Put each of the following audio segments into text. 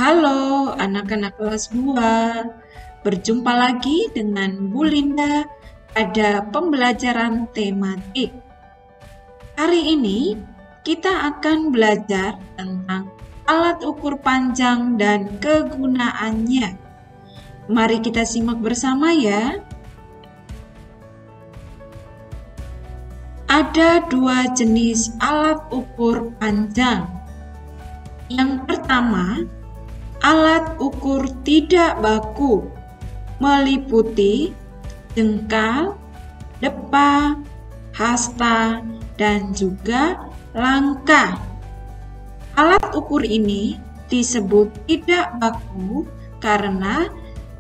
Halo anak-anak kelas 2, berjumpa lagi dengan Bu Linda pada pembelajaran tematik. Hari ini kita akan belajar tentang alat ukur panjang dan kegunaannya. Mari kita simak bersama ya. Ada dua jenis alat ukur panjang. Yang pertama, alat ukur tidak baku, meliputi jengkal, depa, hasta, dan juga langkah. Alat ukur ini disebut tidak baku karena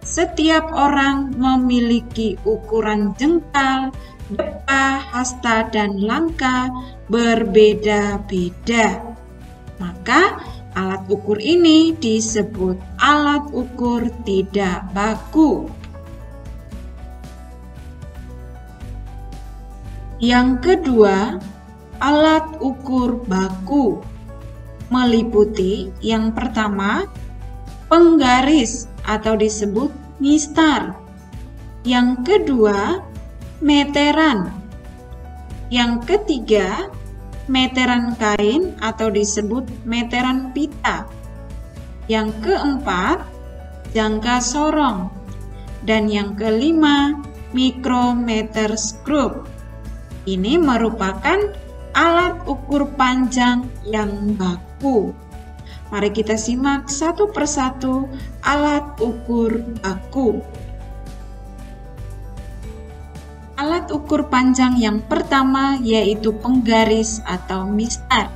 setiap orang memiliki ukuran jengkal, depa, hasta, dan langkah berbeda-beda. Maka alat ukur ini disebut alat ukur tidak baku. Yang kedua, alat ukur baku meliputi yang pertama, penggaris atau disebut mistar. Yang kedua, meteran. Yang ketiga, meteran kain atau disebut meteran pita. Yang keempat, jangka sorong. Dan yang kelima, mikrometer skrup. Ini merupakan alat ukur panjang yang baku. Mari kita simak satu persatu alat ukur baku. Alat ukur panjang yang pertama yaitu penggaris atau mistar.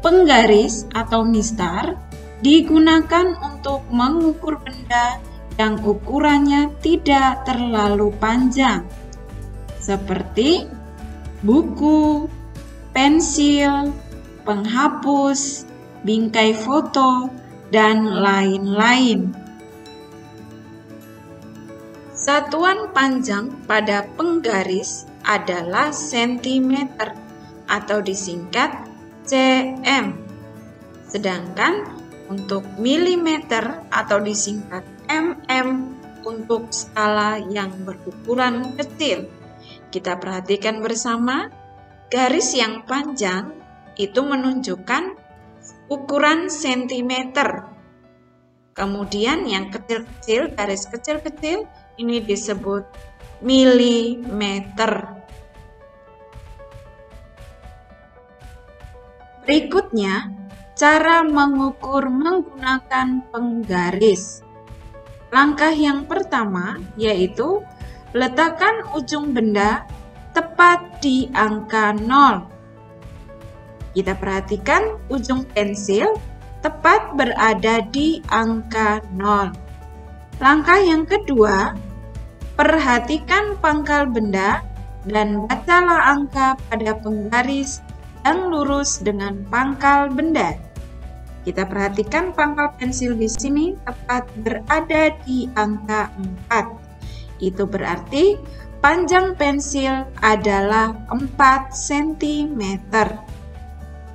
Penggaris atau mistar digunakan untuk mengukur benda yang ukurannya tidak terlalu panjang, seperti buku, pensil, penghapus, bingkai foto, dan lain-lain. Satuan panjang pada penggaris adalah sentimeter atau disingkat cm. Sedangkan untuk milimeter atau disingkat mm untuk skala yang berukuran kecil. Kita perhatikan bersama, garis yang panjang itu menunjukkan ukuran sentimeter. Kemudian yang kecil-kecil, garis kecil-kecil ini disebut milimeter. Berikutnya, cara mengukur menggunakan penggaris. Langkah yang pertama yaitu letakkan ujung benda tepat di angka 0. Kita perhatikan ujung pensil tepat berada di angka 0. Langkah yang kedua, perhatikan pangkal benda dan bacalah angka pada penggaris yang lurus dengan pangkal benda. Kita perhatikan pangkal pensil di sini tepat berada di angka 4. Itu berarti panjang pensil adalah 4 cm.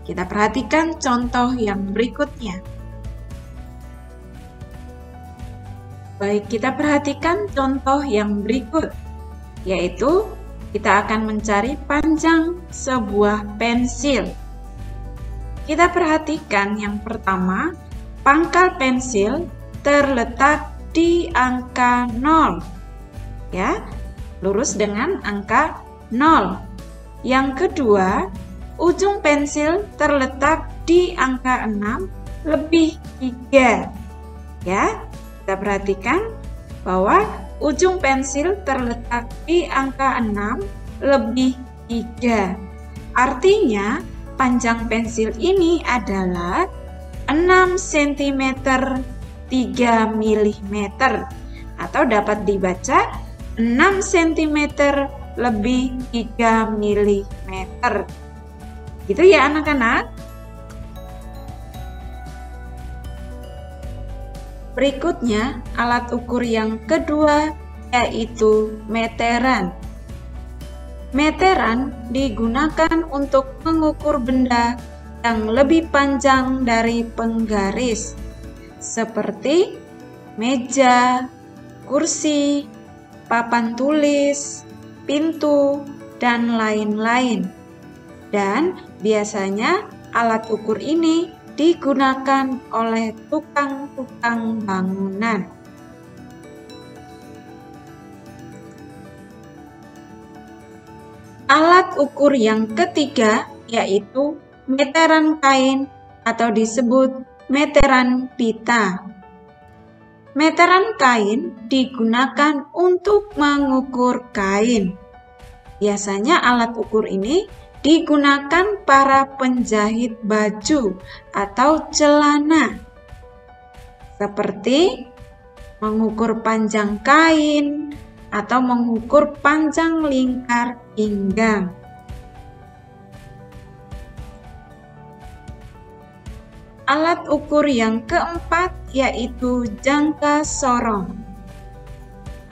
Kita perhatikan contoh yang berikutnya. Baik, kita perhatikan contoh yang berikut, yaitu kita akan mencari panjang sebuah pensil. Kita perhatikan yang pertama, pangkal pensil terletak di angka 0. Ya, lurus dengan angka 0. Yang kedua, ujung pensil terletak di angka 6 lebih 3. Ya, kita perhatikan bahwa ujung pensil terletak di angka 6 lebih 3. Artinya, panjang pensil ini adalah 6 cm 3 mm atau dapat dibaca 6 cm lebih 3 mm. Gitu ya anak-anak. Berikutnya, alat ukur yang kedua yaitu meteran. Meteran digunakan untuk mengukur benda yang lebih panjang dari penggaris. seperti meja, kursi, papan tulis, pintu, dan lain-lain. Dan biasanya alat ukur ini digunakan oleh tukang-tukang bangunan. Alat ukur yang ketiga yaitu meteran kain atau disebut meteran pita. Meteran kain digunakan untuk mengukur kain. Biasanya alat ukur ini digunakan para penjahit baju atau celana, seperti mengukur panjang kain atau mengukur panjang lingkar pinggang. Alat ukur yang keempat yaitu jangka sorong.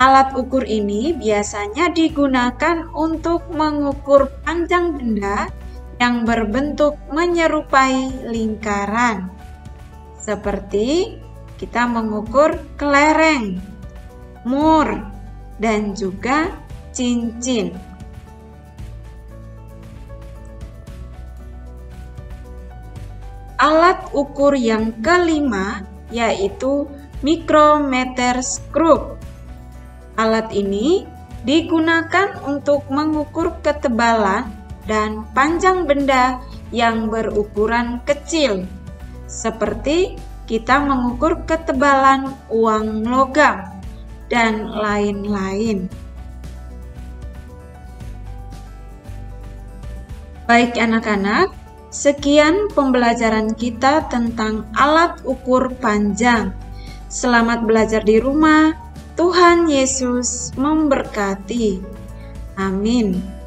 Alat ukur ini biasanya digunakan untuk mengukur panjang benda yang berbentuk menyerupai lingkaran. Seperti kita mengukur kelereng, mur, dan juga cincin. Alat ukur yang kelima yaitu micrometer screw. Alat ini digunakan untuk mengukur ketebalan dan panjang benda yang berukuran kecil, seperti kita mengukur ketebalan uang logam dan lain-lain. Baik anak-anak, sekian pembelajaran kita tentang alat ukur panjang. Selamat belajar di rumah. Tuhan Yesus memberkati. Amin.